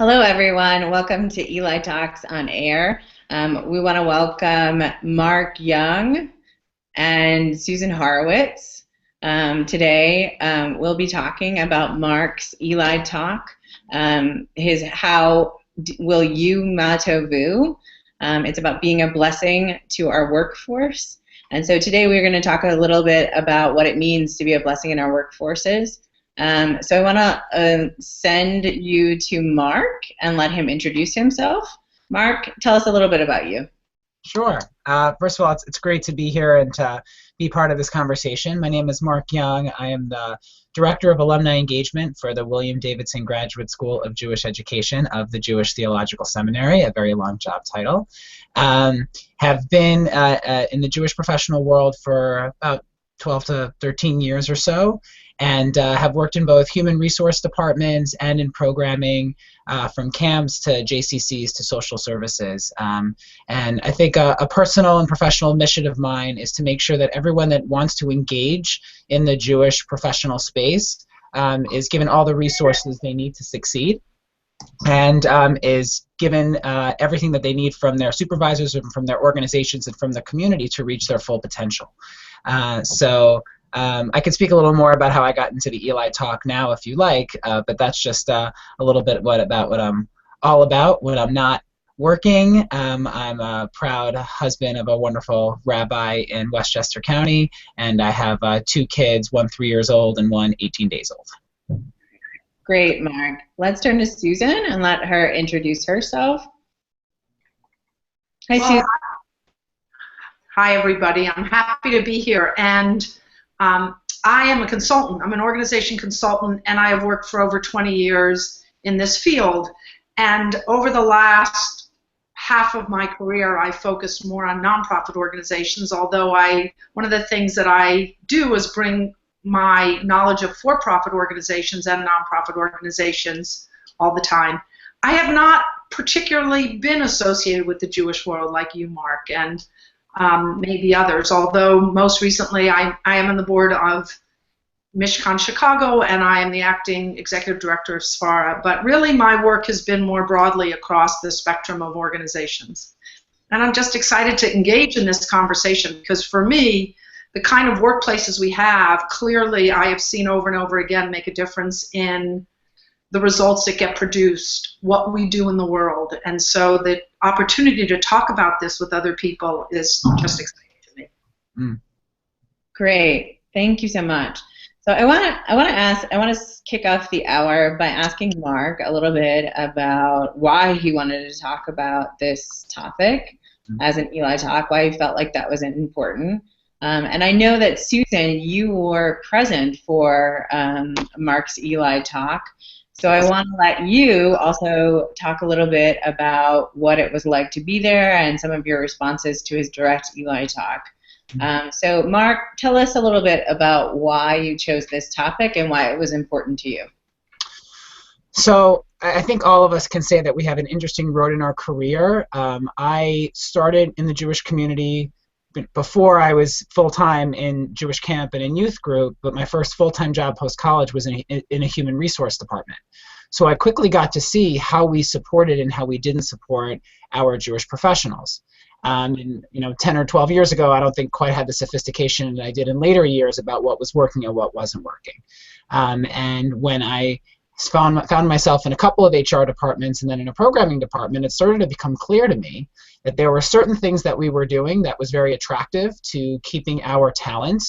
Hello, everyone. Welcome to ELI Talks on Air. We want to welcome Mark Young and Susan Horowitz. Today, we'll be talking about Mark's ELI Talk, his How Will You Matovu. It's about being a blessing to our workforce. And so today we're going to talk a little bit about what it means to be a blessing in our workforces. So I want to send you to Mark and let him introduce himself. Mark, tell us a little bit about you. Sure. First of all, it's great to be here and to be part of this conversation. My name is Mark Young. I am the Director of Alumni Engagement for the William Davidson Graduate School of Jewish Education of the Jewish Theological Seminary, a very long job title. Have been in the Jewish professional world for about 12 to 13 years or so, and have worked in both human resource departments and in programming, from camps to JCCs to social services. And I think a personal and professional mission of mine is to make sure that everyone that wants to engage in the Jewish professional space is given all the resources they need to succeed, and is given everything that they need from their supervisors and from their organizations and from the community to reach their full potential. I can speak a little more about how I got into the ELI Talk now if you like, but that's just a little bit about what I'm all about when I'm not working. I'm a proud husband of a wonderful rabbi in Westchester County, and I have two kids, one 3 years old and one 18 days old. Great, Mark. Let's turn to Susan and let her introduce herself. Hi, Susan. Hi, everybody. I'm happy to be here, and I am a consultant. I'm an organization consultant, and I have worked for over 20 years in this field. And over the last half of my career, I focused more on nonprofit organizations, although one of the things that I do is bring my knowledge of for-profit organizations and nonprofit organizations all the time. I have not particularly been associated with the Jewish world like you, Mark, and maybe others, although most recently I am on the board of Mishkan Chicago, and I am the acting executive director of SFARA. But really my work has been more broadly across the spectrum of organizations. And I'm just excited to engage in this conversation because for me, the kind of workplaces we have, clearly I have seen over and over again make a difference in the results that get produced, what we do in the world. And so the opportunity to talk about this with other people is just exciting to me. Mm. Great. Thank you so much. So I want to kick off the hour by asking Mark a little bit about why he wanted to talk about this topic as an ELI Talk, why he felt like that was important. And I know that, Susan, you were present for Mark's ELI Talk. So I want to let you also talk a little bit about what it was like to be there and some of your responses to his direct ELI Talk. So Mark, tell us a little bit about why you chose this topic and why it was important to you. So I think all of us can say that we have an interesting road in our career. I started in the Jewish community before I was full-time in Jewish camp and in youth group, but my first full-time job post-college was in a human resource department. So I quickly got to see how we supported and how we didn't support our Jewish professionals. And 10 or 12 years ago, I don't think quite had the sophistication that I did in later years about what was working and what wasn't working. And when I found myself in a couple of HR departments and then in a programming department, it started to become clear to me that there were certain things that we were doing that was very attractive to keeping our talent,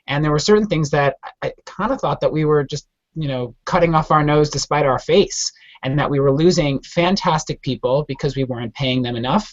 and there were certain things that I kind of thought that we were just cutting off our nose despite our face, and that we were losing fantastic people because we weren't paying them enough,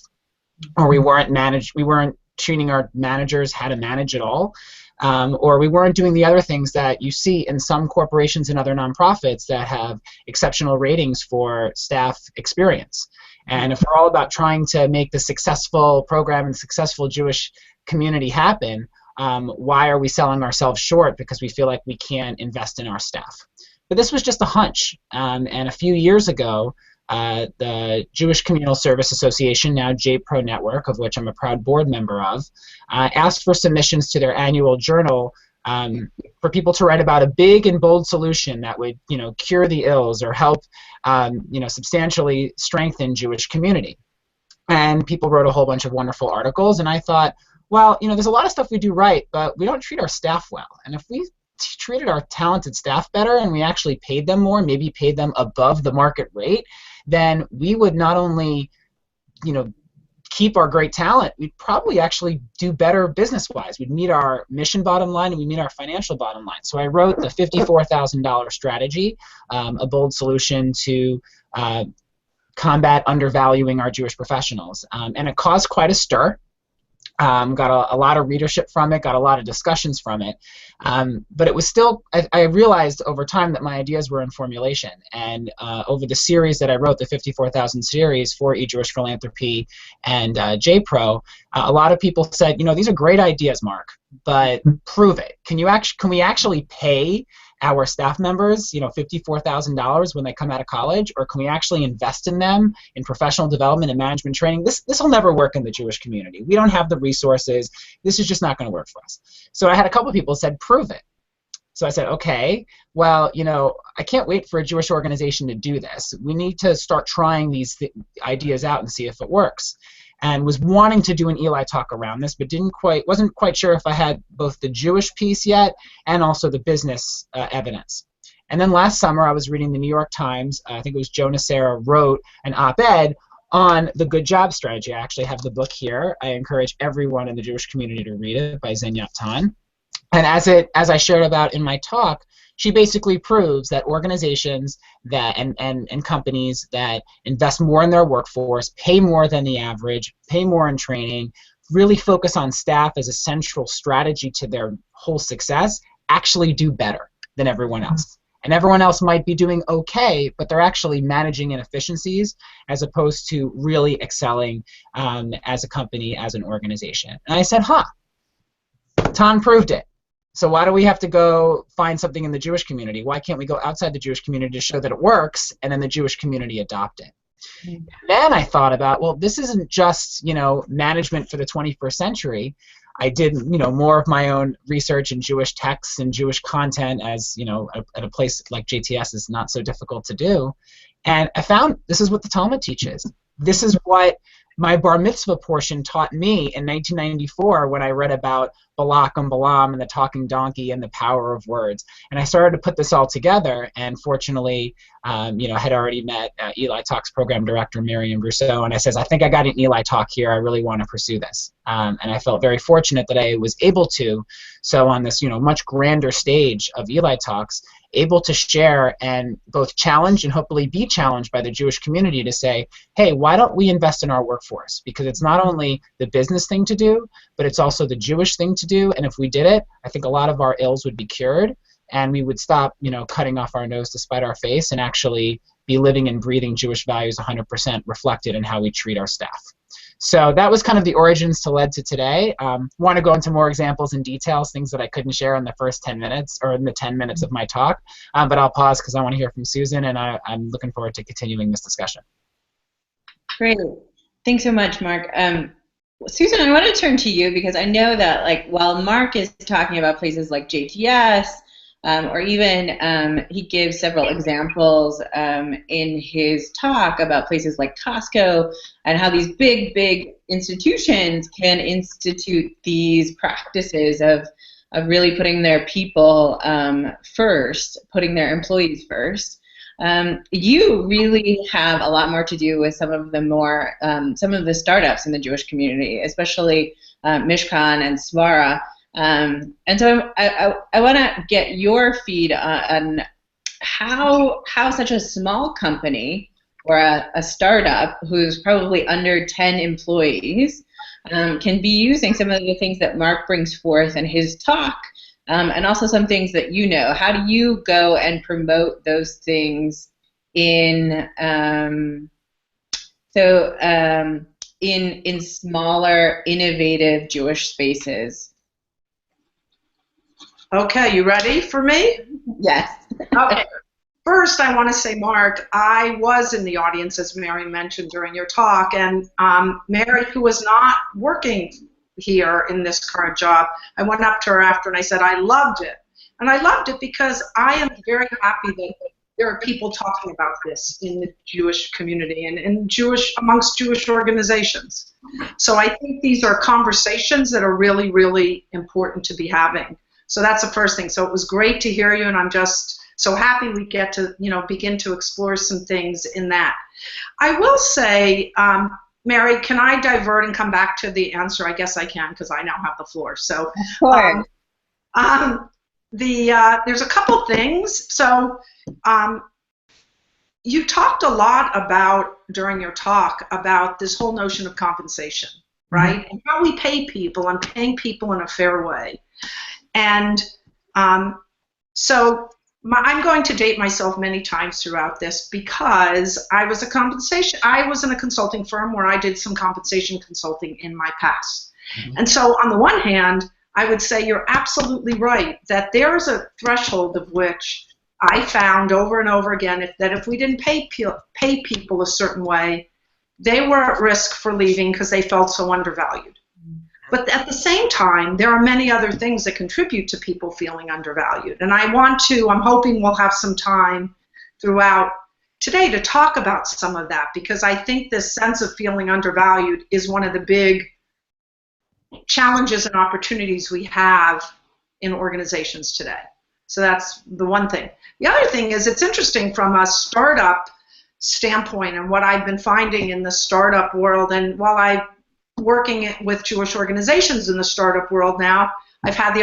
or we weren't treating our managers how to manage at all. Or we weren't doing the other things that you see in some corporations and other nonprofits that have exceptional ratings for staff experience. And if we're all about trying to make the successful program and successful Jewish community happen, why are we selling ourselves short because we feel like we can't invest in our staff? But this was just a hunch. And a few years ago, the Jewish Communal Service Association, now JPRO Network, of which I'm a proud board member of, asked for submissions to their annual journal for people to write about a big and bold solution that would, cure the ills or help, substantially strengthen Jewish community. And people wrote a whole bunch of wonderful articles, and I thought, well, there's a lot of stuff we do right, but we don't treat our staff well. And if we treated our talented staff better and we actually paid them more, maybe paid them above the market rate, then we would not only, keep our great talent, we'd probably actually do better business-wise. We'd meet our mission bottom line and we'd meet our financial bottom line. So I wrote the $54,000 strategy, a bold solution to combat undervaluing our Jewish professionals. And it caused quite a stir. Got a lot of readership from it, got a lot of discussions from it. But it was still, I realized over time that my ideas were in formulation. And over the series that I wrote, the 54,000 series for eJewish Philanthropy and JPro, a lot of people said, these are great ideas, Mark, but prove it. Can we actually pay our staff members, $54,000 when they come out of college, or can we actually invest in them in professional development and management training? This will never work in the Jewish community. We don't have the resources. This is just not going to work for us. So I had a couple of people said, prove it. So I said, okay, well, I can't wait for a Jewish organization to do this. We need to start trying these ideas out and see if it works. And was wanting to do an ELI talk around this, but wasn't quite sure if I had both the Jewish piece yet and also the business evidence. And then last summer, I was reading the New York Times. I think it was Joe Nacera wrote an op-ed on the good job strategy. I actually have the book here. I encourage everyone in the Jewish community to read it, by Zen Yaptan. And as I shared about in my talk, she basically proves that organizations and companies that invest more in their workforce, pay more than the average, pay more in training, really focus on staff as a central strategy to their whole success, actually do better than everyone else. And everyone else might be doing okay, but they're actually managing inefficiencies as opposed to really excelling as a company, as an organization. And I said, Ton proved it. So why do we have to go find something in the Jewish community? Why can't we go outside the Jewish community to show that it works, and then the Jewish community adopt it? Mm-hmm. Then I thought about, well, this isn't just, management for the 21st century. I did, more of my own research in Jewish texts and Jewish content, as, at a place like JTS is not so difficult to do. And I found this is what the Talmud teaches. This is what my bar mitzvah portion taught me in 1994 when I read about Balak and Balaam and the talking donkey and the power of words. And I started to put this all together, and fortunately, I had already met ELI Talks program director Miriam Rousseau, and I says, I think I got an ELI Talk here. I really want to pursue this. And I felt very fortunate that I was able to. So on this, much grander stage of ELI Talks, able to share and both challenge and hopefully be challenged by the Jewish community to say, hey, why don't we invest in our workforce? Because it's not only the business thing to do, but it's also the Jewish thing to do. And if we did it, I think a lot of our ills would be cured, and we would stop, cutting off our nose to spite our face and actually be living and breathing Jewish values 100% reflected in how we treat our staff. So that was kind of the origins to lead to today. Want to go into more examples and details, things that I couldn't share in the first 10 minutes or in the 10 minutes of my talk, but I'll pause because I want to hear from Susan, and I'm looking forward to continuing this discussion. Great. Thanks so much, Mark. Susan, I want to turn to you because I know that while Mark is talking about places like JTS, or even he gives several examples in his talk about places like Costco and how these big institutions can institute these practices of really putting their people first, putting their employees first. You really have a lot more to do with some of the startups in the Jewish community, especially Mishkan and Svara. And so I want to get your feed on how such a small company or a startup who's probably under 10 employees can be using some of the things that Mark brings forth in his talk, and also some things that you know. How do you go and promote those things in smaller, innovative Jewish spaces? Okay, you ready for me? Yes. Okay. First, I want to say, Mark, I was in the audience, as Mary mentioned during your talk, and Mary, who was not working here in this current job. I went up to her after and I said, I loved it. And I loved it because I am very happy that there are people talking about this in the Jewish community and amongst Jewish organizations. So I think these are conversations that are really, really important to be having. So that's the first thing. So it was great to hear you, and I'm just so happy we get to, begin to explore some things in that. I will say, Mary, can I divert and come back to the answer? I guess I can because I now have the floor. So there's a couple things. So you talked a lot about, during your talk, about this whole notion of compensation, right? And how we pay people and paying people in a fair way. And so I'm going to date myself many times throughout this because I was in a consulting firm where I did some compensation consulting in my past. And so on the one hand, I would say you're absolutely right that there's a threshold of which I found over and over again that if we didn't pay people a certain way, they were at risk for leaving because they felt so undervalued. But at the same time, there are many other things that contribute to people feeling undervalued. And I'm hoping we'll have some time throughout today to talk about some of that, because I think this sense of feeling undervalued is one of the big challenges and opportunities we have in organizations today. So that's the one thing. The other thing is, it's interesting from a startup standpoint and what I've been finding in the startup world, and while I'm working with Jewish organizations in the startup world now, I've had the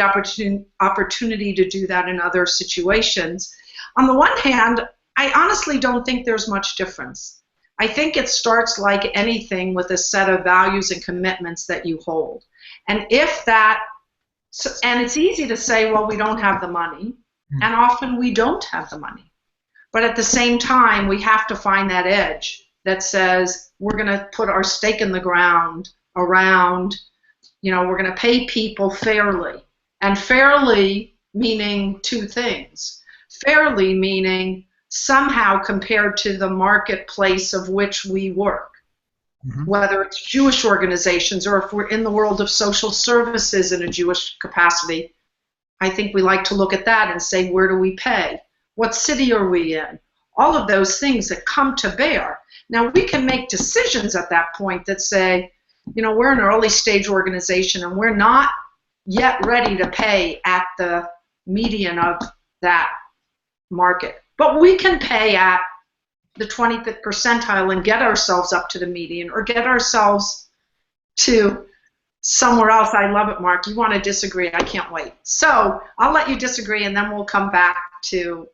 opportunity to do that in other situations. On the one hand, I honestly don't think there's much difference. I think it starts like anything with a set of values and commitments that you hold. And and it's easy to say, well, we don't have the money, and often we don't have the money. But at the same time, we have to find that edge that says we're going to put our stake in the ground around, we're going to pay people fairly. And fairly meaning two things. Fairly meaning somehow compared to the marketplace of which we work. Whether it's Jewish organizations or if we're in the world of social services in a Jewish capacity, I think we like to look at that and say, where do we pay? What city are we in? All of those things that come to bear. Now, we can make decisions at that point that say, we're an early stage organization and we're not yet ready to pay at the median of that market. But we can pay at the 25th percentile and get ourselves up to the median or get ourselves to somewhere else. I love it, Mark. You want to disagree? I can't wait. So I'll let you disagree and then we'll come back to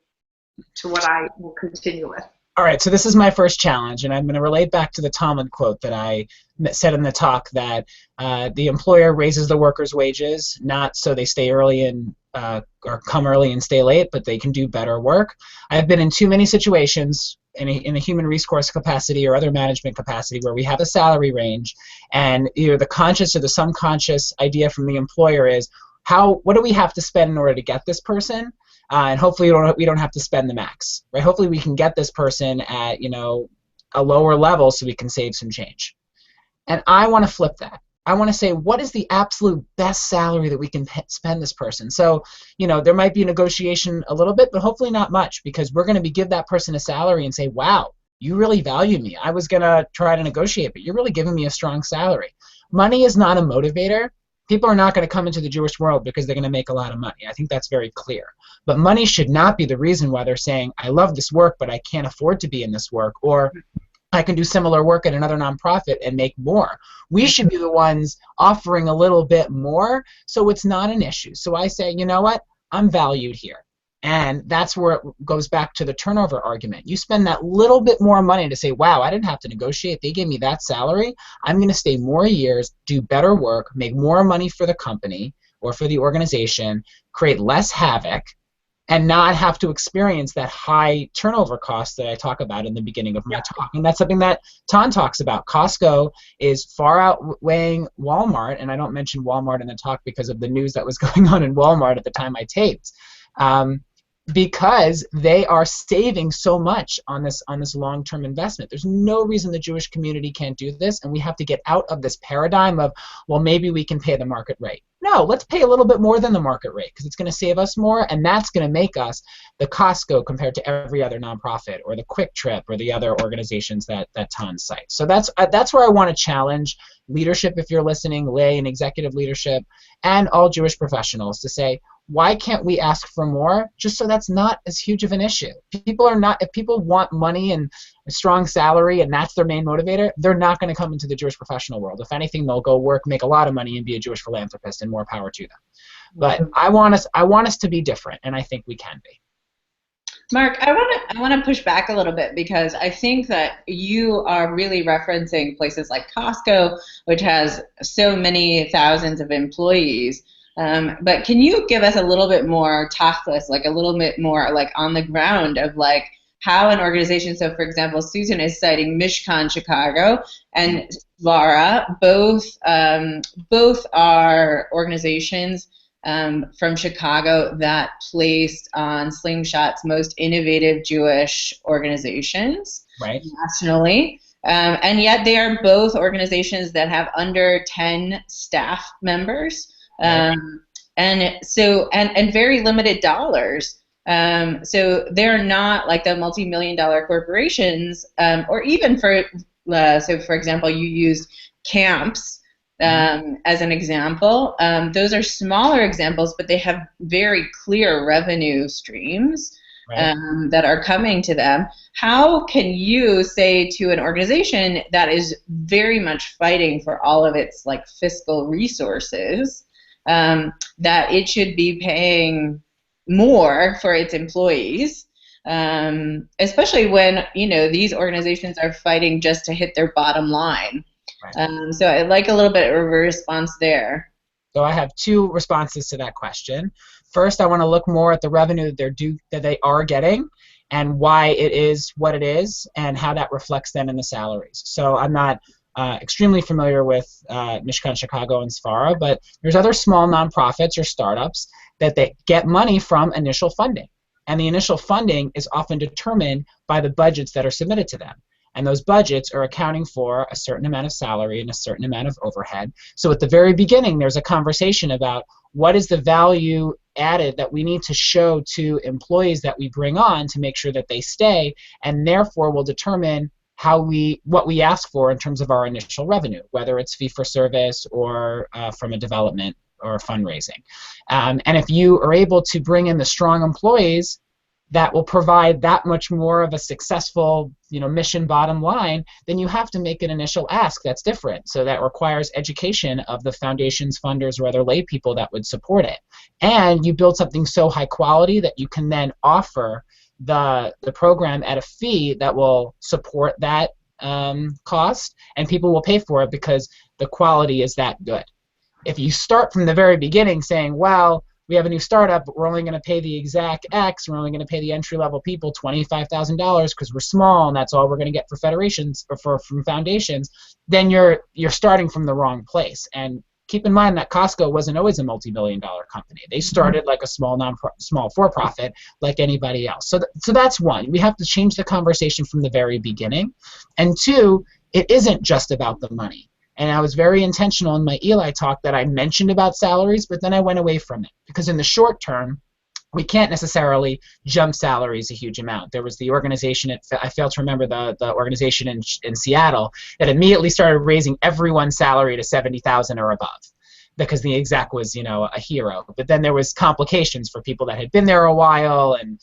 what I will continue with. All right, so this is my first challenge, and I'm going to relate back to the Talmud quote that I said in the talk, that the employer raises the workers' wages, not so they stay early and or come early and stay late, but they can do better work. I've been in too many situations in a human resource capacity or other management capacity where we have a salary range, and either the conscious or the subconscious idea from the employer is, what do we have to spend in order to get this person? And hopefully we don't have to spend the max, right? Hopefully we can get this person at a lower level so we can save some change. And I want to flip that. I want to say, what is the absolute best salary that we can spend this person? So, there might be a negotiation a little bit, but hopefully not much, because we're going to give that person a salary and say, wow, you really value me. I was going to try to negotiate, but you're really giving me a strong salary. Money is not a motivator. People are not going to come into the Jewish world because they're going to make a lot of money. I think that's very clear. But money should not be the reason why they're saying, I love this work, but I can't afford to be in this work, or I can do similar work at another nonprofit and make more. We should be the ones offering a little bit more so it's not an issue. So I say, you know what? I'm valued here. And that's where it goes back to the turnover argument. You spend that little bit more money to say, wow, I didn't have to negotiate. They gave me that salary. I'm going to stay more years, do better work, make more money for the company or for the organization, create less havoc, and not have to experience that high turnover cost that I talk about in the beginning of my talk. And that's something that Ton talks about. Costco is far outweighing Walmart, and I don't mention Walmart in the talk because of the news that was going on in Walmart at the time I taped. because they are saving so much on this long-term investment. There's no reason the Jewish community can't do this, and we have to get out of this paradigm of, well, maybe we can pay the market rate. No, let's pay a little bit more than the market rate because it's going to save us more, and that's going to make us the Costco compared to every other nonprofit or the Quick Trip or the other organizations that Tan cites. So that's where I want to challenge leadership, if you're listening, lay and executive leadership, and all Jewish professionals to say, why can't we ask for more just so that's not as huge of an issue? If people want money and a strong salary and that's their main motivator, they're not going to come into the Jewish professional world. If anything, they'll go work, make a lot of money, and be a Jewish philanthropist, and more power to them. But I want us to be different, and I think we can be. Mark, I want to push back a little bit because I think that you are really referencing places like Costco, which has so many thousands of employees. But can you give us a little bit more tachlis, like a little bit more like on the ground of like how an organization, so for example, Susan is citing Mishkan Chicago and Svara, both are organizations from Chicago that placed on Slingshot's most innovative Jewish organizations nationally. And yet they are both organizations that have under 10 staff members. And very limited dollars. So they're not like the multi-million-dollar corporations, or even so for example, you used camps as an example. Those are smaller examples, but they have very clear revenue streams that are coming to them. How can you say to an organization that is very much fighting for all of its like fiscal resources that it should be paying more for its employees, especially when these organizations are fighting just to hit their bottom line? So I'd like a little bit of a response there. So I have two responses to that question. First, I want to look more at the revenue that they are getting and why it is what it is and how that reflects then in the salaries. So I'm not extremely familiar with Mishkan Chicago and Svara, but there's other small nonprofits or startups that they get money from initial funding. And the initial funding is often determined by the budgets that are submitted to them. And those budgets are accounting for a certain amount of salary and a certain amount of overhead. So at the very beginning, there's a conversation about what is the value added that we need to show to employees that we bring on to make sure that they stay, and therefore will determine what we ask for in terms of our initial revenue, whether it's fee for service or from a development or fundraising. And if you are able to bring in the strong employees that will provide that much more of a successful mission bottom line, then you have to make an initial ask that's different. So that requires education of the foundations, funders, or other lay people that would support it. And you build something so high quality that you can then offer the program at a fee that will support that cost, and people will pay for it because the quality is that good. If you start from the very beginning saying, well, we have a new startup, but we're only going to pay the exact X, we're only going to pay the entry-level people $25,000 because we're small and that's all we're going to get for federations or from foundations, then you're starting from the wrong place. And keep in mind that Costco wasn't always a multi-million-dollar company. They started like a small for-profit like anybody else. So that's one. We have to change the conversation from the very beginning. And two, it isn't just about the money. And I was very intentional in my ELI talk that I mentioned about salaries, but then I went away from it. Because in the short term, we can't necessarily jump salaries a huge amount. There was the organization, I failed to remember the organization in Seattle, that immediately started raising everyone's salary to $70,000 or above because the exec was, a hero. But then there was complications for people that had been there a while and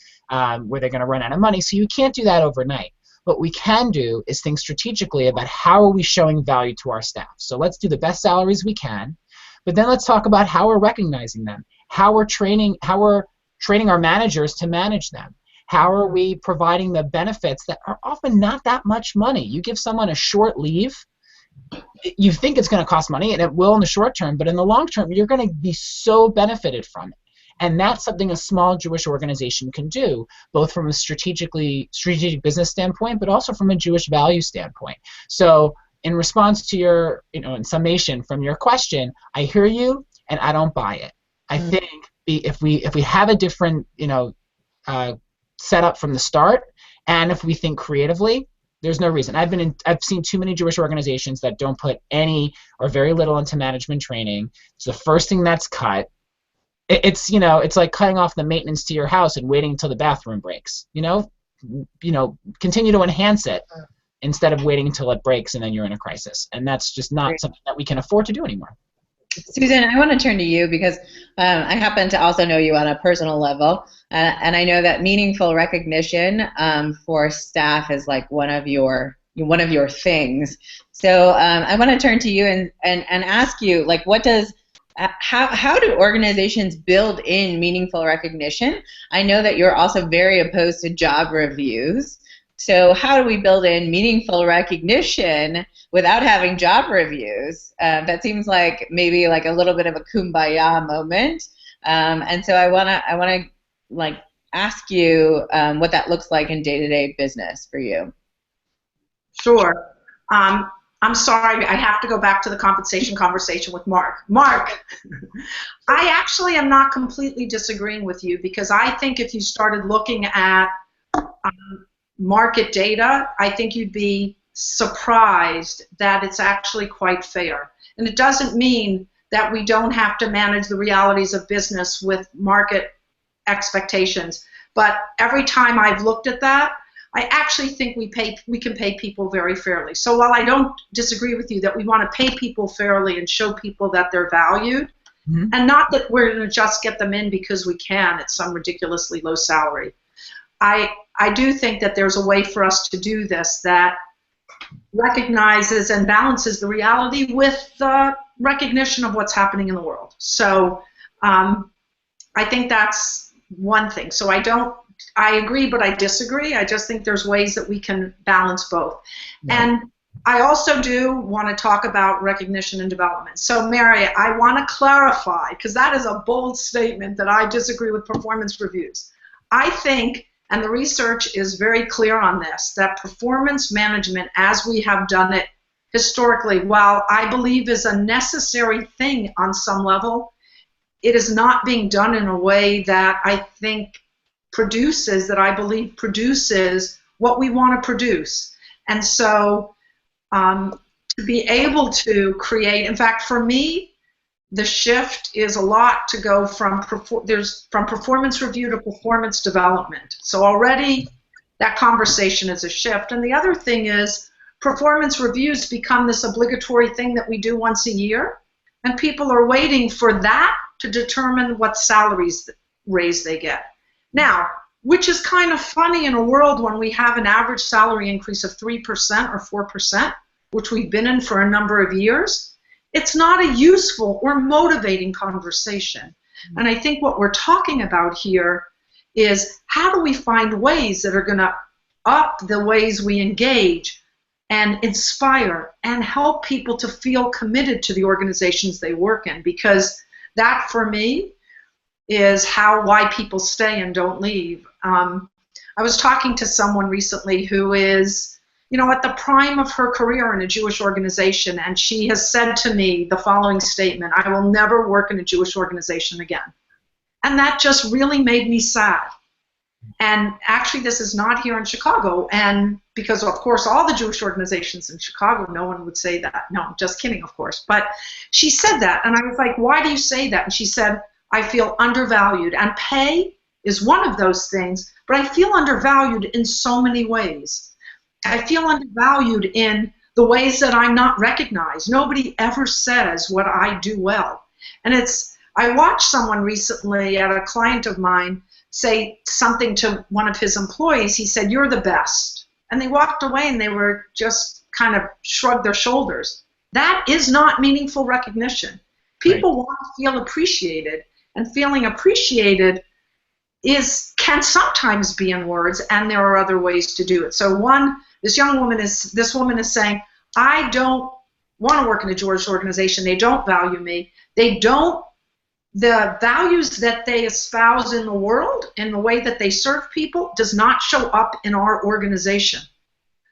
were they going to run out of money. So you can't do that overnight. What we can do is think strategically about how are we showing value to our staff. So let's do the best salaries we can, but then let's talk about how we're recognizing them, how we're training our managers to manage them, how are we providing the benefits that are often not that much money. You give someone a short leave, you think it's going to cost money, and it will in the short term, but in the long term, you're going to be so benefited from it. And that's something a small Jewish organization can do, both from a strategic business standpoint, but also from a Jewish value standpoint. So in response to your, in summation from your question, I hear you and I don't buy it. I think if we have a different, set up from the start, and if we think creatively, there's no reason. I've seen too many Jewish organizations that don't put any or very little into management training. It's the first thing that's cut. It's like cutting off the maintenance to your house and waiting until the bathroom breaks. Continue to enhance it instead of waiting until it breaks and then you're in a crisis. And that's just not something that we can afford to do anymore. Susan, I want to turn to you because I happen to also know you on a personal level, and I know that meaningful recognition for staff is like one of your things. So I want to turn to you and ask you, like, how do organizations build in meaningful recognition? I know that you're also very opposed to job reviews. So how do we build in meaningful recognition without having job reviews? That seems like maybe like a little bit of a kumbaya moment. And so I wanna like ask you what that looks like in day-to-day business for you. Sure. I'm sorry, I have to go back to the compensation conversation with Mark. Mark, I actually am not completely disagreeing with you, because I think if you started looking at market data, I think you'd be surprised that it's actually quite fair. And it doesn't mean that we don't have to manage the realities of business with market expectations. But every time I've looked at that, I actually think we can pay people very fairly. So while I don't disagree with you that we want to pay people fairly and show people that they're valued, and not that we're going to just get them in because we can at some ridiculously low salary, I do think that there's a way for us to do this that recognizes and balances the reality with the recognition of what's happening in the world. So I think that's one thing. So I agree, but I disagree. I just think there's ways that we can balance both. Yeah. And I also do want to talk about recognition and development. So Mary, I want to clarify, because that is a bold statement, that I disagree with performance reviews. I think, and the research is very clear on this, that performance management, as we have done it historically, while I believe is a necessary thing on some level, it is not being done in a way that I believe produces what we want to produce. And so to be able to create, in fact, for me, the shift is a lot to go from performance review to performance development. So already that conversation is a shift. And the other thing is performance reviews become this obligatory thing that we do once a year, and people are waiting for that to determine what salaries raise they get. Now, which is kind of funny in a world when we have an average salary increase of 3% or 4%, which we've been in for a number of years. It's not a useful or motivating conversation. And I think what we're talking about here is how do we find ways that are going to up the ways we engage and inspire and help people to feel committed to the organizations they work in, because that, for me, is why people stay and don't leave. I was talking to someone recently who is, at the prime of her career in a Jewish organization, and she has said to me the following statement: I will never work in a Jewish organization again. And that just really made me sad. And actually, this is not here in Chicago, and because, of course, all the Jewish organizations in Chicago, no one would say that. No, I'm just kidding, of course. But she said that, and I was like, why do you say that? And she said, I feel undervalued, and pay is one of those things, but I feel undervalued in so many ways. I feel undervalued in the ways that I'm not recognized. Nobody ever says what I do well. And I watched someone recently at a client of mine say something to one of his employees. He said, "You're the best." And they walked away and they were just kind of shrugged their shoulders. That is not meaningful recognition. People want to feel appreciated, and feeling appreciated can sometimes be in words, and there are other ways to do it. So this woman is saying, I don't want to work in a Jewish organization. They don't value me. The values that they espouse in the world, in the way that they serve people, does not show up in our organization.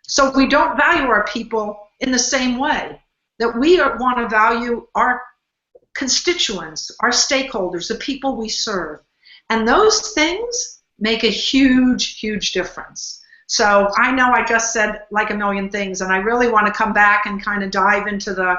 So we don't value our people in the same way that we want to value our constituents, our stakeholders, the people we serve. And those things make a huge, huge difference. So I know I just said like a million things, and I really want to come back and kind of dive into the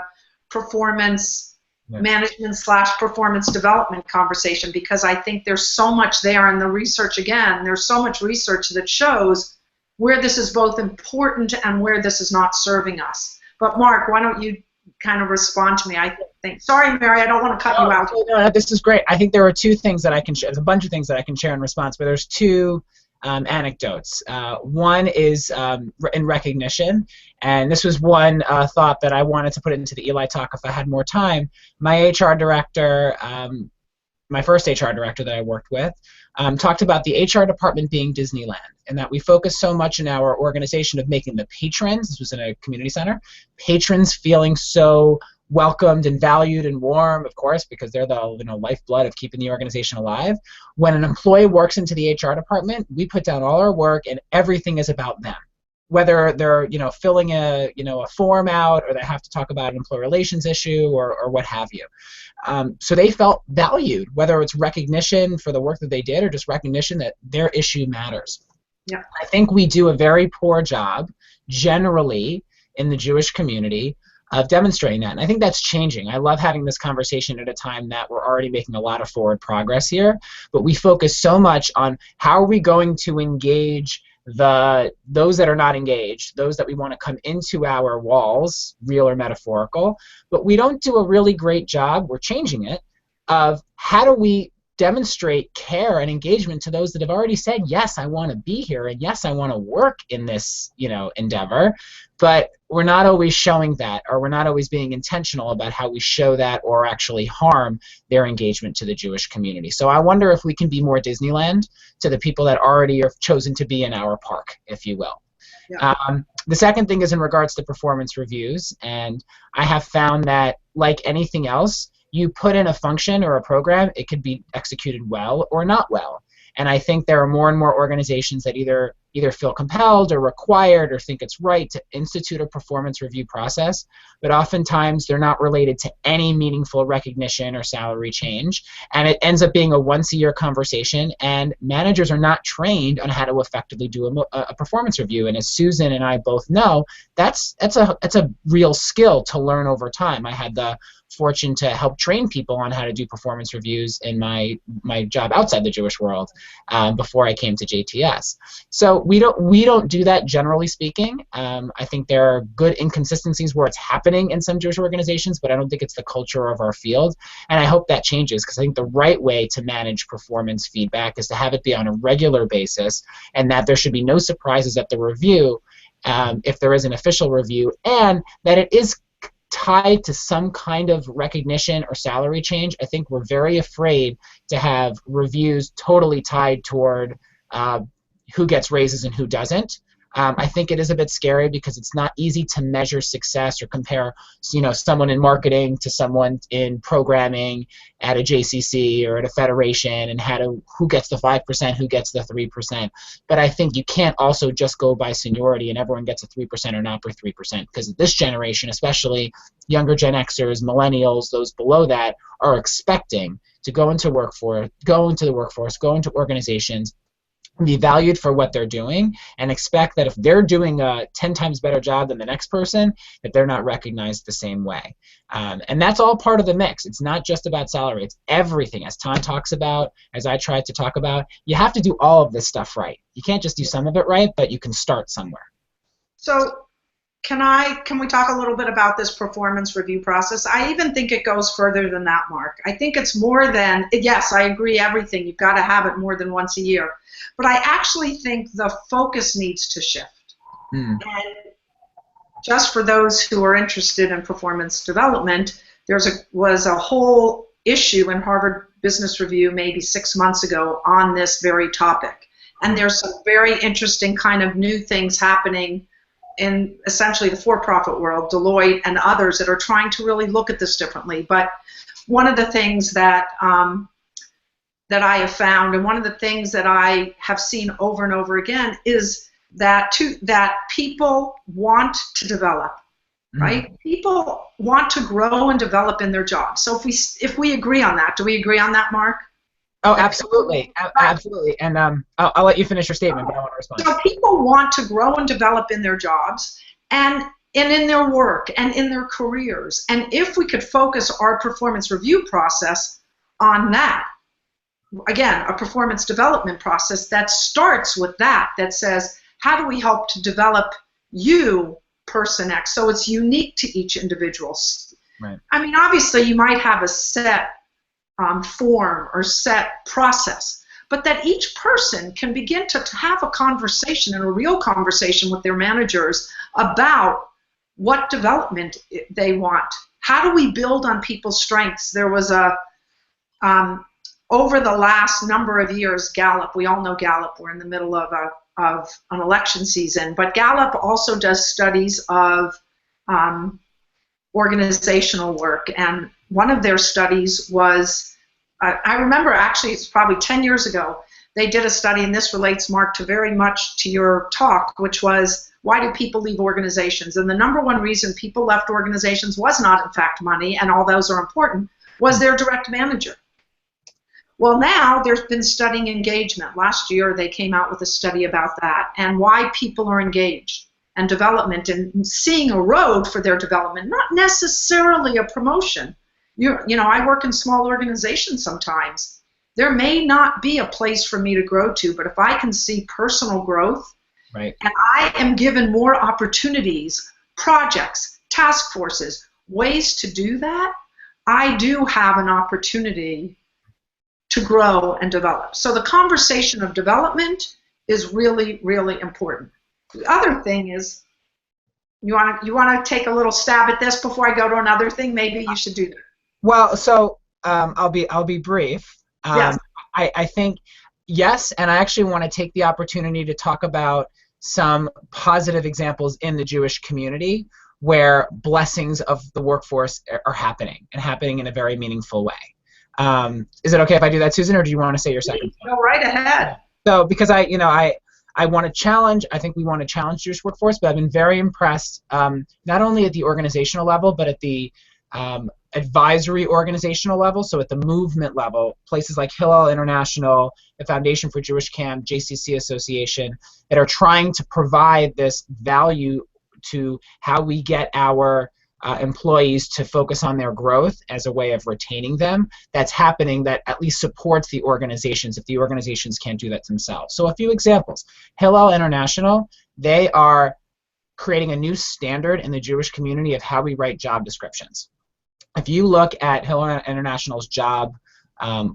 performance management / performance development conversation, because I think there's so much there in the research. Again, there's so much research that shows where this is both important and where this is not serving us. But Mark, why don't you kind of respond to me? I think. Sorry, Mary, I don't want to cut you out. No, this is great. I think there are two things that I can share. There's a bunch of things that I can share in response, but there's two anecdotes. One is in recognition, and this was one thought that I wanted to put into the ELI talk if I had more time. My HR director, my first HR director that I worked with, talked about the HR department being Disneyland, and that we focus so much in our organization of making the patrons, this was in a community center, patrons feeling so welcomed and valued and warm, of course, because they're the lifeblood of keeping the organization alive. When an employee works into the HR department, we put down all our work and everything is about them. Whether they're filling a form out, or they have to talk about an employee relations issue, or what have you. So they felt valued, whether it's recognition for the work that they did or just recognition that their issue matters. Yeah. I think we do a very poor job generally in the Jewish community of demonstrating that, and I think that's changing. I love having this conversation at a time that we're already making a lot of forward progress here, but we focus so much on how are we going to engage those that are not engaged, those that we want to come into our walls, real or metaphorical, but we don't do a really great job, we're changing it, of how do we demonstrate care and engagement to those that have already said, yes, I want to be here, and yes, I want to work in this endeavor, but we're not always showing that, or we're not always being intentional about how we show that or actually harm their engagement to the Jewish community. So I wonder if we can be more Disneyland to the people that already have chosen to be in our park, if you will. Yeah. The second thing is in regards to performance reviews, and I have found that, like anything else, you put in a function or a program, it could be executed well or not well. And I think there are more and more organizations that either feel compelled or required or think it's right to institute a performance review process, but oftentimes they're not related to any meaningful recognition or salary change, and it ends up being a once-a-year conversation, and managers are not trained on how to effectively do a performance review. And as Susan and I both know, that's a real skill to learn over time. I had the fortune to help train people on how to do performance reviews in my job outside the Jewish world before I came to JTS. So we don't do that, generally speaking. I think there are good inconsistencies where it's happening in some Jewish organizations, but I don't think it's the culture of our field. And I hope that changes, because I think the right way to manage performance feedback is to have it be on a regular basis, and that there should be no surprises at the review if there is an official review, and that it is tied to some kind of recognition or salary change. I think we're very afraid to have reviews totally tied toward who gets raises and who doesn't. I think it is a bit scary because it's not easy to measure success or compare, someone in marketing to someone in programming at a JCC or at a federation, and who gets the 5%, who gets the 3%. But I think you can't also just go by seniority and everyone gets a 3% or not by 3%, because this generation, especially younger Gen Xers, millennials, those below that, are expecting to go into the workforce, go into organizations, be valued for what they're doing, and expect that if they're doing a 10 times better job than the next person, that they're not recognized the same way. And that's all part of the mix. It's not just about salary. It's everything. As Tan talks about, as I tried to talk about, you have to do all of this stuff right. You can't just do some of it right, but you can start somewhere. So can we talk a little bit about this performance review process? I even think it goes further than that, Mark. I think it's more than, yes, I agree, everything. You've got to have it more than once a year. But I actually think the focus needs to shift. And just for those who are interested in performance development, was a whole issue in Harvard Business Review maybe 6 months ago on this very topic. And there's some very interesting kind of new things happening in essentially the for-profit world, Deloitte and others that are trying to really look at this differently. But one of the things that I have found, and one of the things that I have seen over and over again, is that people want to develop, right? People want to grow and develop in their jobs. So if we agree on that, do we agree on that, Mark? Oh, absolutely, absolutely. And I'll let you finish your statement, but I want to respond. So people want to grow and develop in their jobs and in their work and in their careers. And if we could focus our performance review process on that, again, a performance development process that starts with that says, how do we help to develop you, person X, so it's unique to each individual. Right. I mean, obviously you might have a set form or set process, but that each person can begin to have a conversation, and a real conversation with their managers about what development they want. How do we build on people's strengths? There was a over the last number of years, Gallup, we all know Gallup, we're in the middle of an election season, but Gallup also does studies of organizational work, and one of their studies was, I remember actually it's probably 10 years ago, they did a study, and this relates, Mark, to very much to your talk, which was, why do people leave organizations? And the number one reason people left organizations was not, in fact, money, and all those are important, was their direct manager. Well, now there's been studying engagement. Last year they came out with a study about that and why people are engaged and development and seeing a road for their development, not necessarily a promotion. You know, I work in small organizations sometimes. There may not be a place for me to grow to, but if I can see personal growth, right, and I am given more opportunities, projects, task forces, ways to do that, I do have an opportunity to grow and develop. So the conversation of development is really, really important. The other thing is, you want to take a little stab at this before I go to another thing? Maybe you should do that. Well, so I'll be brief. Yes. I think yes, and I actually want to take the opportunity to talk about some positive examples in the Jewish community where blessings of the workforce are happening, and happening in a very meaningful way. Is it okay if I do that, Susan, or do you want to say your second point? Go right ahead. So, because I want to challenge, I think we want to challenge Jewish workforce, but I've been very impressed, not only at the organizational level, but at the advisory organizational level, so at the movement level, places like Hillel International, the Foundation for Jewish Camp, JCC Association, that are trying to provide this value to how we get our employees to focus on their growth as a way of retaining them. That's happening, that at least supports the organizations if the organizations can't do that themselves. So a few examples. Hillel International, they are creating a new standard in the Jewish community of how we write job descriptions. If you look at Hillel International's job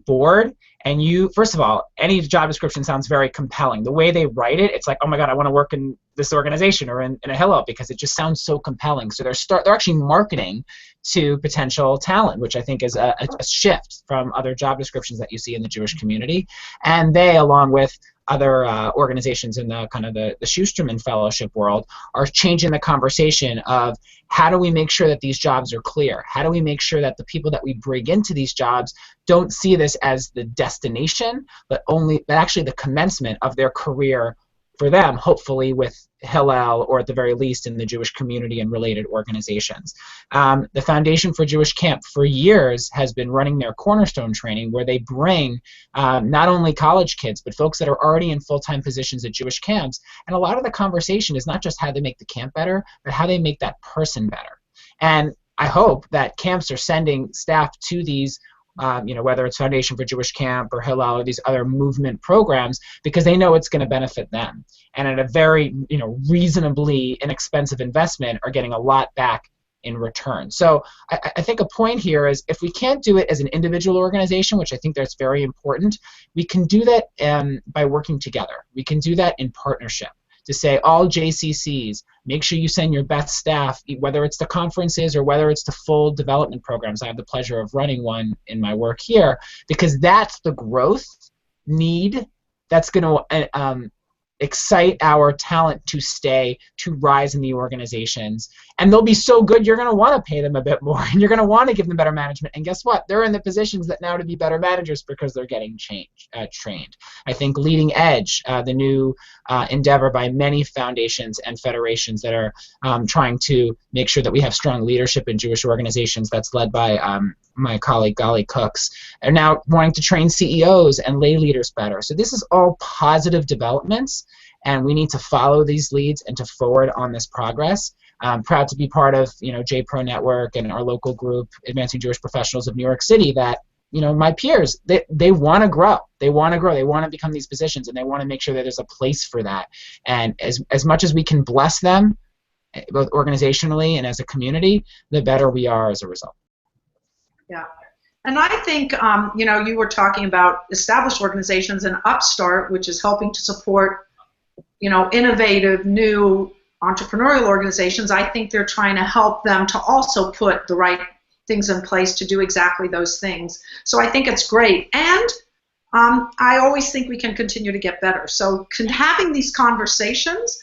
board, and you, first of all, any job description sounds very compelling. The way they write it, it's like, oh my God, I want to work in this organization or in a Hillel, because it just sounds so compelling. So they're actually marketing to potential talent, which I think is a shift from other job descriptions that you see in the Jewish community. And they, along with other organizations in the kind of the Schusterman Fellowship world, are changing the conversation of how do we make sure that these jobs are clear? How do we make sure that the people that we bring into these jobs don't see this as the destination, but actually the commencement of their career for them, hopefully with Hillel, or at the very least in the Jewish community and related organizations. The Foundation for Jewish Camp for years has been running their Cornerstone training, where they bring not only college kids, but folks that are already in full-time positions at Jewish camps. And a lot of the conversation is not just how they make the camp better, but how they make that person better. And I hope that camps are sending staff to these whether it's Foundation for Jewish Camp or Hillel or these other movement programs, because they know it's going to benefit them. And at a very, reasonably inexpensive investment, are getting a lot back in return. So I think a point here is, if we can't do it as an individual organization, which I think that's very important, we can do that by working together. We can do that in partnership. To say, all JCCs, make sure you send your best staff, whether it's the conferences or whether it's the full development programs. I have the pleasure of running one in my work here, because that's the growth need that's going to excite our talent to stay, to rise in the organizations. And they'll be so good, you're going to want to pay them a bit more, and you're going to want to give them better management. And guess what? They're in the positions that now to be better managers because they're getting trained. I think Leading Edge, the new endeavor by many foundations and federations that are trying to make sure that we have strong leadership in Jewish organizations, that's led by my colleague Gali Cooks, are now wanting to train CEOs and lay leaders better. So this is all positive developments, and we need to follow these leads and to forward on this progress. I'm proud to be part of, JPro Network and our local group, Advancing Jewish Professionals of New York City, that, my peers, they want to grow. They want to grow. They want to become these positions, and they want to make sure that there's a place for that. And as much as we can bless them, both organizationally and as a community, the better we are as a result. Yeah. And I think, you were talking about established organizations and Upstart, which is helping to support, innovative, new entrepreneurial organizations. I think they're trying to help them to also put the right things in place to do exactly those things. So I think it's great. And I always think we can continue to get better. So having these conversations,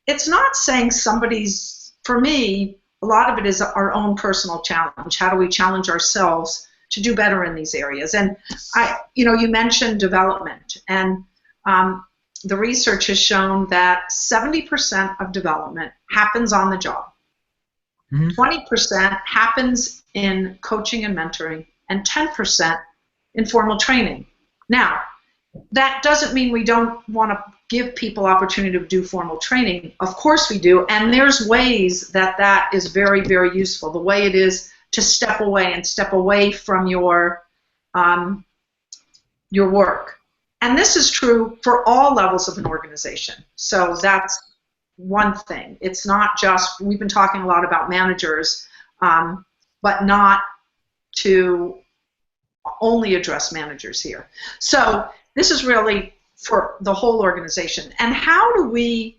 it's not saying for me, a lot of it is our own personal challenge. How do we challenge ourselves to do better in these areas? And you mentioned development, and the research has shown that 70% of development happens on the job. 20% happens in coaching and mentoring, and 10% in formal training. Now, that doesn't mean we don't want to give people opportunity to do formal training. Of course we do, and there's ways that is very, very useful. The way it is to step away from your work. And this is true for all levels of an organization. So that's one thing. It's not just, we've been talking a lot about managers, but not to only address managers here. So this is really for the whole organization. And how do we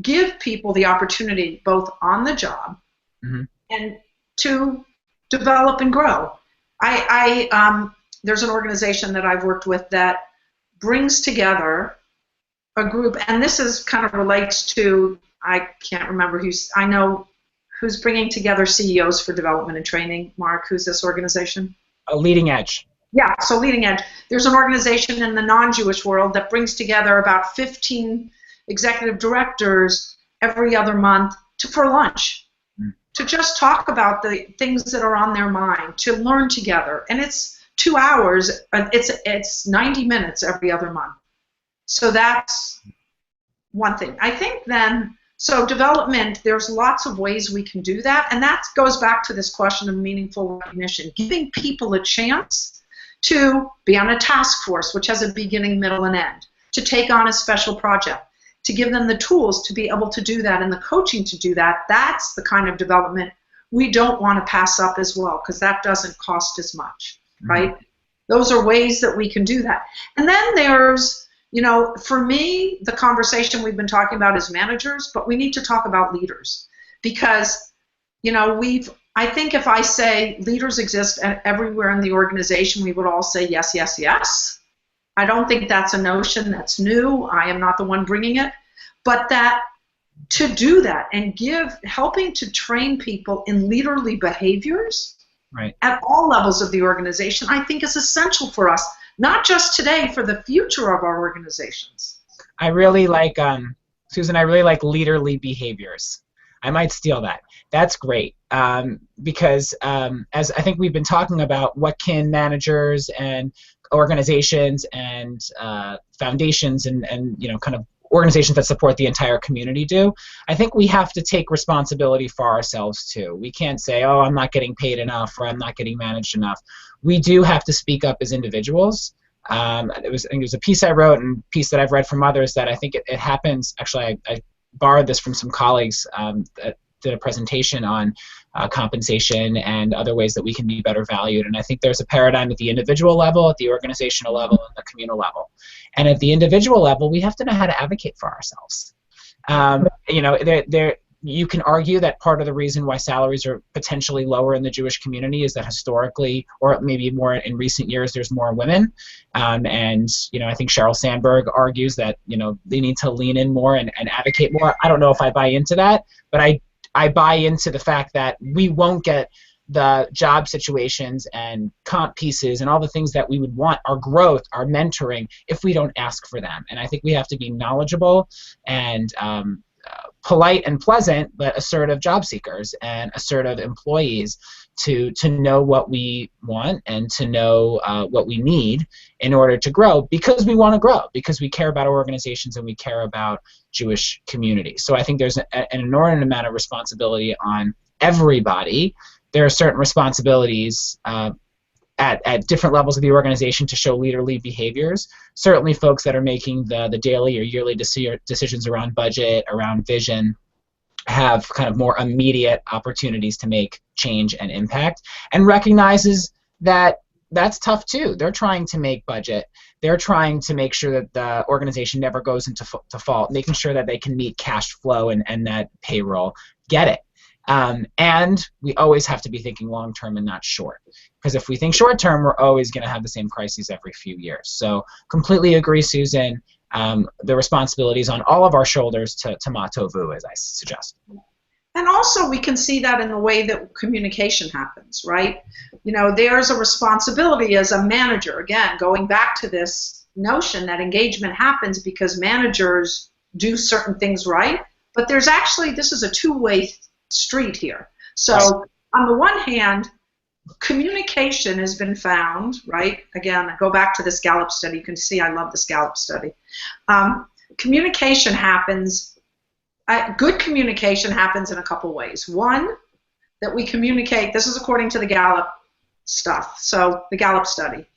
give people the opportunity both on the job and to develop and grow? There's an organization that I've worked with that brings together a group, and this is kind of relates to, I can't remember who's bringing together CEOs for development and training. Mark, who's this organization? Leading Edge. Yeah, so Leading Edge. There's an organization in the non-Jewish world that brings together about 15 executive directors every other month for lunch, to just talk about the things that are on their mind, to learn together. And it's 2 hours, it's 90 minutes every other month. So that's one thing. I think then, so development, there's lots of ways we can do that, and that goes back to this question of meaningful recognition, giving people a chance to be on a task force, which has a beginning, middle, and end, to take on a special project, to give them the tools to be able to do that and the coaching to do that. That's the kind of development we don't want to pass up as well, because that doesn't cost as much, right? Those are ways that we can do that. And then there's, for me, the conversation we've been talking about is managers, but we need to talk about leaders, because, I think if I say leaders exist everywhere in the organization, we would all say yes, yes, yes. I don't think that's a notion that's new. I am not the one bringing it. But that to do that and helping to train people in leaderly behaviors at all levels of the organization, I think is essential for us, not just today, for the future of our organizations. I really like, Susan, I really like leaderly behaviors. I might steal that. That's great, because as I think we've been talking about, what can managers and organizations and foundations and kind of organizations that support the entire community do, I think we have to take responsibility for ourselves too. We can't say, oh, I'm not getting paid enough, or I'm not getting managed enough. We do have to speak up as individuals. I think it was a piece I wrote and a piece that I've read from others that I think it happens. Actually, I borrowed this from some colleagues that did a presentation on compensation and other ways that we can be better valued. And I think there's a paradigm at the individual level, at the organizational level, and the communal level. And at the individual level, we have to know how to advocate for ourselves. You can argue that part of the reason why salaries are potentially lower in the Jewish community is that historically, or maybe more in recent years, there's more women. I think Sheryl Sandberg argues that, they need to lean in more and advocate more. I don't know if I buy into that, but I buy into the fact that we won't get the job situations and comp pieces and all the things that we would want, our growth, our mentoring, if we don't ask for them. And I think we have to be knowledgeable and polite and pleasant, but assertive job seekers and assertive employees to know what we want and to know what we need in order to grow, because we want to grow, because we care about our organizations and we care about Jewish communities. So I think there's an inordinate amount of responsibility on everybody. There are certain responsibilities at different levels of the organization to show leaderly behaviors. Certainly folks that are making the daily or yearly decisions around budget, around vision, have kind of more immediate opportunities to make change and impact, and recognizes that that's tough too. They're trying to make budget. They're trying to make sure that the organization never goes into default, making sure that they can meet cash flow and that payroll. Get it. And we always have to be thinking long term and not short, because if we think short term, we're always going to have the same crises every few years. So completely agree, Susan. The responsibility is on all of our shoulders to matovu, as I suggest. And also we can see that in the way that communication happens, right? You know, there's a responsibility as a manager, again, going back to this notion that engagement happens because managers do certain things right, but there's actually, this is a two-way street here. So on the one hand, communication has been found, right? Again, I go back to this Gallup study. You can see I love this Gallup study. Communication happens, good communication happens in a couple ways. One, that we communicate, this is according to the Gallup stuff, so the Gallup study.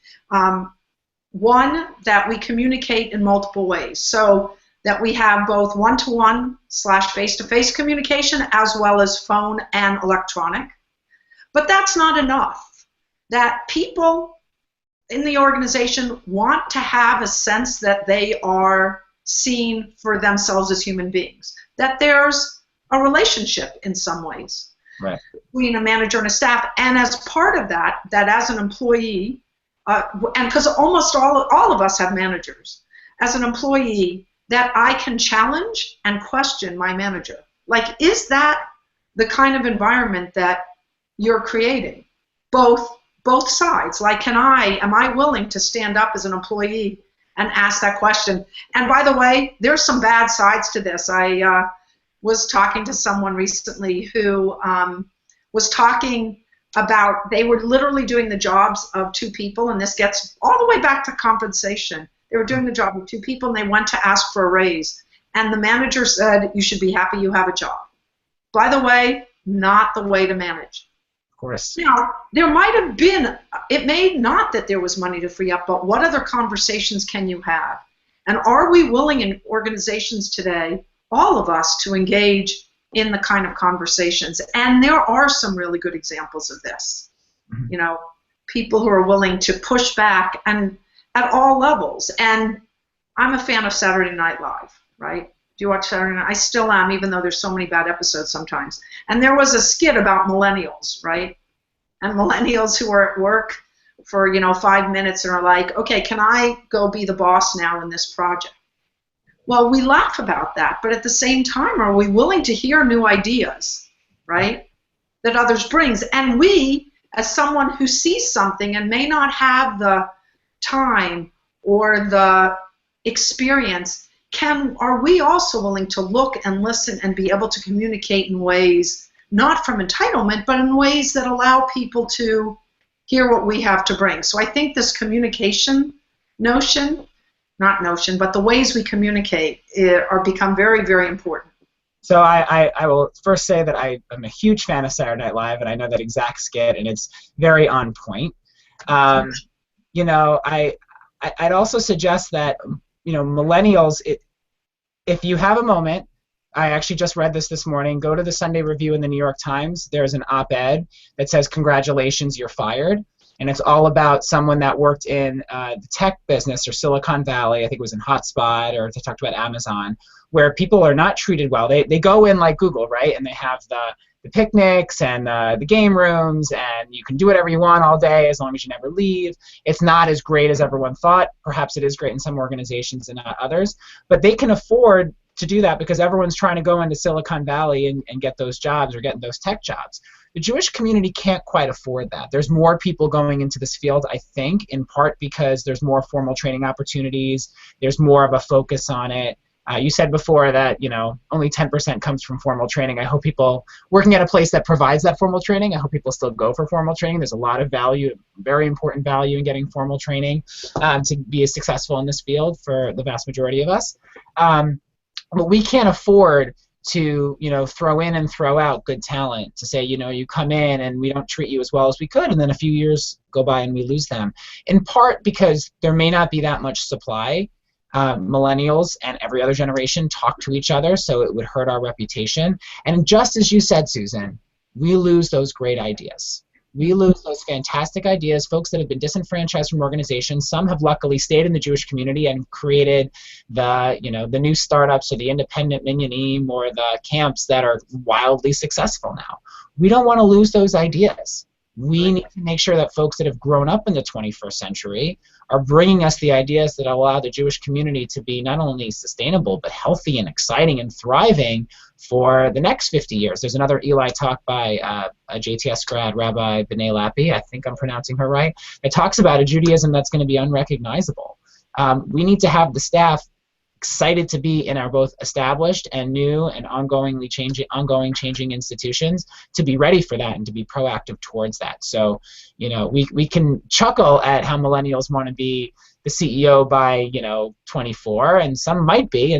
One, that we communicate in multiple ways. So that we have both one-to-one / face-to-face communication as well as phone and electronic. But that's not enough. That people in the organization want to have a sense that they are seen for themselves as human beings, that there's a relationship in some ways between a manager and a staff. And as part of that, that as an employee, and because almost all of us have managers, as an employee, that I can challenge and question my manager. Like, is that the kind of environment that you're creating? Both sides. Like, am I willing to stand up as an employee and ask that question? And by the way, there's some bad sides to this. I was talking to someone recently who was talking about, they were literally doing the jobs of two people, and this gets all the way back to compensation. They were doing the job of two people, and they went to ask for a raise. And the manager said, you should be happy you have a job. By the way, not the way to manage. Of course. Now, there might have been, it may not that there was money to free up, but what other conversations can you have? And are we willing in organizations today, all of us, to engage in the kind of conversations? And there are some really good examples of this. Mm-hmm. You know, people who are willing to push back and at all levels. And I'm a fan of Saturday Night Live, right? Do you watch Saturday Night? I still am, even though there's so many bad episodes sometimes. And there was a skit about millennials, right? And millennials who are at work for, 5 minutes and are like, okay, can I go be the boss now in this project? Well, we laugh about that, but at the same time, are we willing to hear new ideas, right, that others brings? And we, as someone who sees something and may not have the time or the experience, are we also willing to look and listen and be able to communicate in ways not from entitlement, but in ways that allow people to hear what we have to bring? So I think this communication notion, but the ways we communicate are become very, very important. So I will first say that I'm a huge fan of Saturday Night Live, and I know that exact skit, and it's very on point. I'd also suggest that, millennials, if you have a moment, I actually just read this morning, go to the Sunday Review in the New York Times. There's an op-ed that says, congratulations, you're fired. And it's all about someone that worked in the tech business or Silicon Valley. I think it was in Hotspot, or they talked about Amazon, where people are not treated well. They go in like Google, right? And they have the picnics and the game rooms, and you can do whatever you want all day as long as you never leave. It's not as great as everyone thought. Perhaps it is great in some organizations and not others. But they can afford to do that because everyone's trying to go into Silicon Valley and get those jobs or getting those tech jobs. The Jewish community can't quite afford that. There's more people going into this field, I think, in part because there's more formal training opportunities. There's more of a focus on it. You said before that, only 10% comes from formal training. I hope people working at a place that provides that formal training, I hope people still go for formal training. There's a lot of value, very important value in getting formal training to be as successful in this field for the vast majority of us. But we can't afford to, throw in and throw out good talent, to say, you come in and we don't treat you as well as we could, and then a few years go by and we lose them. In part because there may not be that much supply. Millennials and every other generation talk to each other, so it would hurt our reputation. And just as you said, Susan, we lose those great ideas. We lose those fantastic ideas, folks that have been disenfranchised from organizations. Some have luckily stayed in the Jewish community and created the new startups or the independent minyanim or the camps that are wildly successful now. We don't want to lose those ideas. We need to make sure that folks that have grown up in the 21st century are bringing us the ideas that allow the Jewish community to be not only sustainable, but healthy and exciting and thriving for the next 50 years. There's another ELI talk by a JTS grad, Rabbi B'nai Lappi, I think I'm pronouncing her right, that talks about a Judaism that's going to be unrecognizable. We need to have the staff excited to be in our both established and new and ongoing changing institutions, to be ready for that and to be proactive towards that. So, we can chuckle at how millennials want to be the CEO by 24, and some might be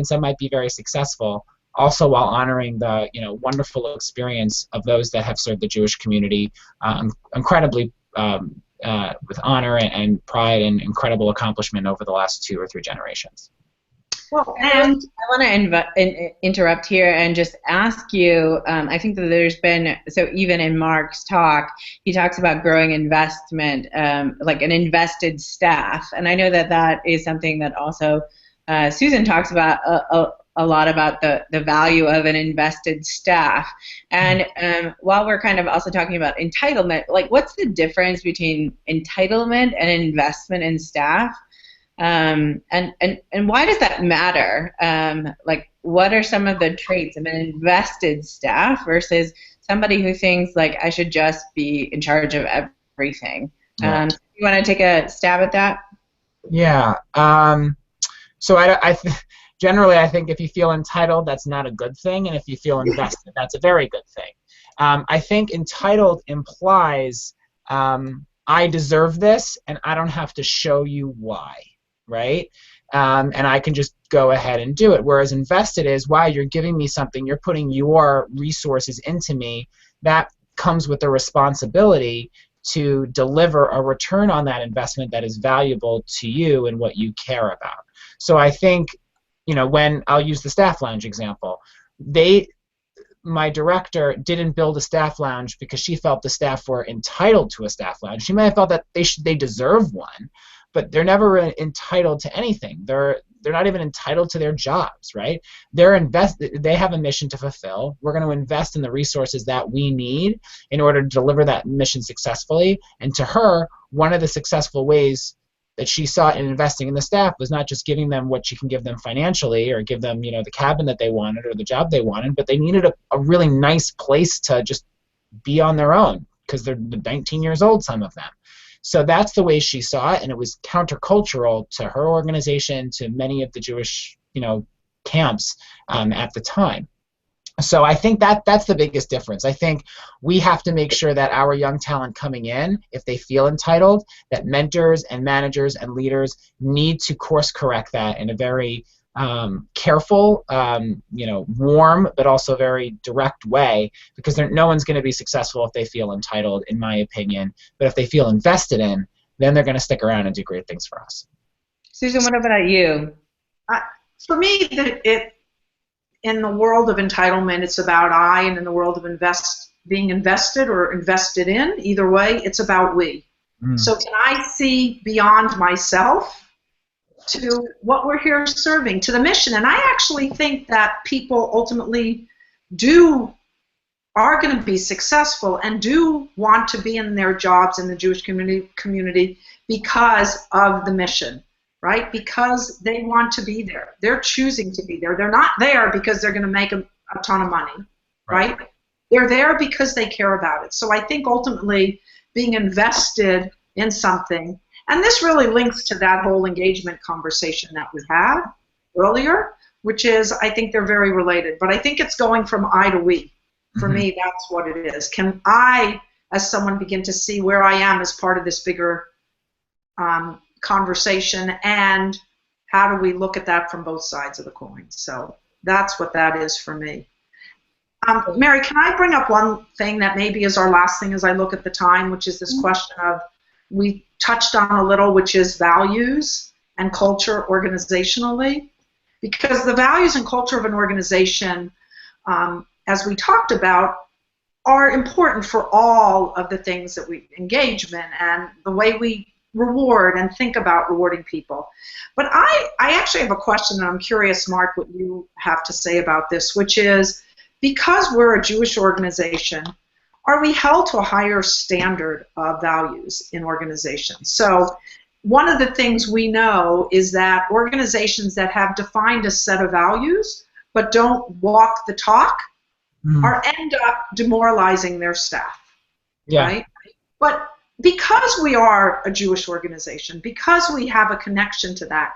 very successful, also while honoring the wonderful experience of those that have served the Jewish community incredibly with honor and pride and incredible accomplishment over the last 2 or 3 generations. Well, and I want to interrupt here and just ask you, I think that there's been, so even in Mark's talk, he talks about growing investment, like an invested staff. And I know that that is something that also Susan talks about a lot, about the value of an invested staff. And while we're kind of also talking about entitlement, like what's the difference between entitlement and investment in staff? And why does that matter? Like, what are some of the traits of an invested staff versus somebody who thinks like I should just be in charge of everything? You want to take a stab at that? Yeah. So generally, I think if you feel entitled, that's not a good thing, and if you feel invested, that's a very good thing. I think entitled implies I deserve this, and I don't have to show you why. Right? And I can just go ahead and do it. Whereas invested is, wow, you're giving me something, you're putting your resources into me, that comes with the responsibility to deliver a return on that investment that is valuable to you and what you care about. So I think, when I'll use the staff lounge example, my director didn't build a staff lounge because she felt the staff were entitled to a staff lounge. She may have felt that they deserve one, but they're never entitled to anything. They're not even entitled to their jobs, right? They have a mission to fulfill. We're going to invest in the resources that we need in order to deliver that mission successfully. And to her, one of the successful ways that she saw in investing in the staff was not just giving them what she can give them financially or give them, the cabin that they wanted or the job they wanted, but they needed a really nice place to just be on their own because they're 19 years old, some of them. So that's the way she saw it, and it was countercultural to her organization, to many of the Jewish, camps at the time. So I think that's the biggest difference. I think we have to make sure that our young talent coming in, if they feel entitled, that mentors and managers and leaders need to course correct that in a very careful, warm, but also very direct way, because no one's going to be successful if they feel entitled, in my opinion. But if they feel invested in, then they're going to stick around and do great things for us. Susan, what about you? For me, in the world of entitlement, it's about I, and in the world of being invested or invested in, either way, it's about we. So can I see beyond myself to what we're here serving, to the mission? And I actually think that people ultimately are going to be successful and do want to be in their jobs in the Jewish community because of the mission, right? Because they want to be there. They're choosing to be there. They're not there because they're going to make a ton of money, right? They're there because they care about it. So I think ultimately being invested in something, and this really links to that whole engagement conversation that we had earlier, which is I think they're very related. But I think it's going from I to we. For me, that's what it is. Can I, as someone, begin to see where I am as part of this bigger conversation, and how do we look at that from both sides of the coin? So that's what that is for me. Mary, can I bring up one thing that maybe is our last thing as I look at the time, which is this question of, we touched on a little, which is values and culture organizationally. Because the values and culture of an organization, as we talked about, are important for all of the things that we engagement and the way we reward and think about rewarding people. But I actually have a question, and I'm curious, Mark, what you have to say about this, which is, because we're a Jewish organization, are we held to a higher standard of values in organizations? So one of the things we know is that organizations that have defined a set of values but don't walk the talk end up demoralizing their staff, right? But because we are a Jewish organization, because we have a connection to that,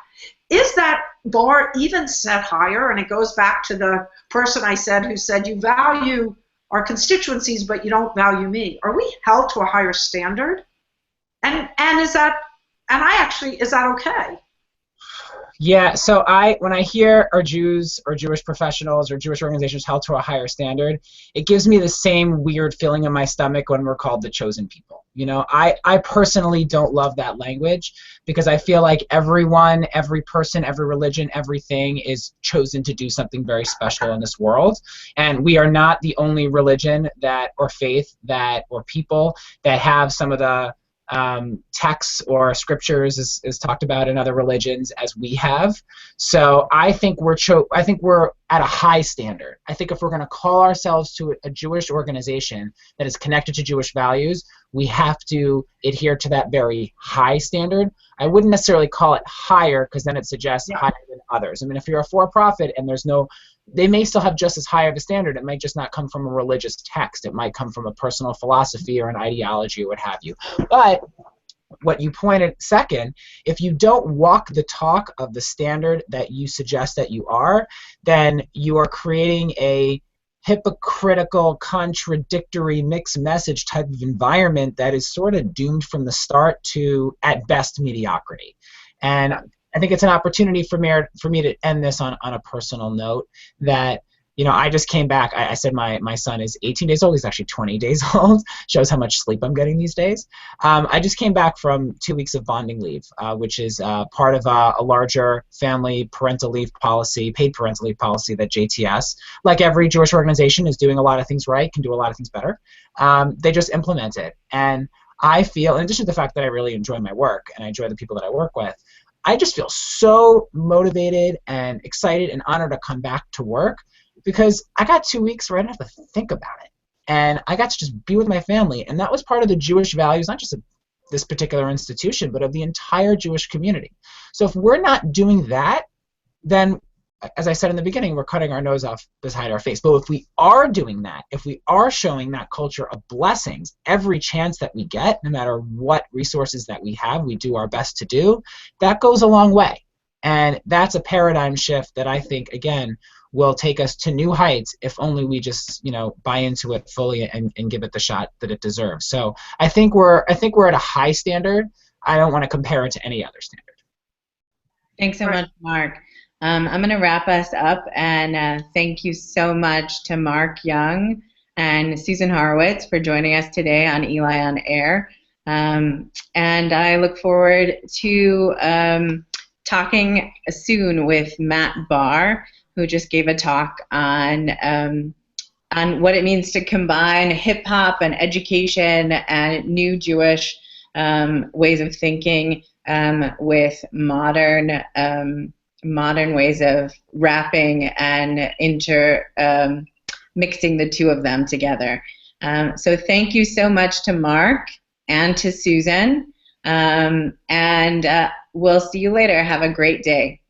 is that bar even set higher? And it goes back to the person I said who said, you value our constituencies, but you don't value me. Are we held to a higher standard? And is that, and I actually, is that okay? Yeah, so when I hear are Jews or Jewish professionals or Jewish organizations held to a higher standard, it gives me the same weird feeling in my stomach when we're called the chosen people. You know, I personally don't love that language, because I feel like everyone, every person, every religion, everything is chosen to do something very special in this world. And we are not the only religion that, or faith that, or people that have some of the texts or scriptures is talked about in other religions as we have. So I think we're at a high standard. I think if we're going to call ourselves to a Jewish organization that is connected to Jewish values, we have to adhere to that very high standard. I wouldn't necessarily call it higher, because then it suggests higher than others. I mean, if you're a for-profit and they may still have just as high of a standard. It might just not come from a religious text. It might come from a personal philosophy or an ideology or what have you. But what you pointed second, if you don't walk the talk of the standard that you suggest that you are, then you are creating a hypocritical, contradictory, mixed message type of environment that is sort of doomed from the start to, at best, mediocrity. And I think it's an opportunity for me to end this on a personal note that, you know, I just came back. I said my son is 18 days old. He's actually 20 days old. Shows how much sleep I'm getting these days. I just came back from 2 weeks of bonding leave, which is part of a larger family parental leave policy, paid parental leave policy that JTS, like every Jewish organization, is doing a lot of things right, can do a lot of things better. They just implement it. And I feel, in addition to the fact that I really enjoy my work and I enjoy the people that I work with, I just feel so motivated and excited and honored to come back to work, because I got 2 weeks where I didn't have to think about it. And I got to just be with my family. And that was part of the Jewish values, not just of this particular institution, but of the entire Jewish community. So if we're not doing that, then, as I said in the beginning, we're cutting our nose off beside our face. But if we are doing that, if we are showing that culture of blessings every chance that we get, no matter what resources that we have, we do our best to do, that goes a long way. And that's a paradigm shift that I think, again, will take us to new heights if only we just, you know, buy into it fully and give it the shot that it deserves. So I think we're at a high standard. I don't want to compare it to any other standard. Thanks so much, Mark. I'm going to wrap us up, and thank you so much to Mark Young and Susan Horowitz for joining us today on ELI on Air. And I look forward to talking soon with Matt Barr, who just gave a talk on what it means to combine hip-hop and education and new Jewish ways of thinking with modern ways of rapping and mixing the two of them together. So thank you so much to Mark and to Susan, and we'll see you later. Have a great day.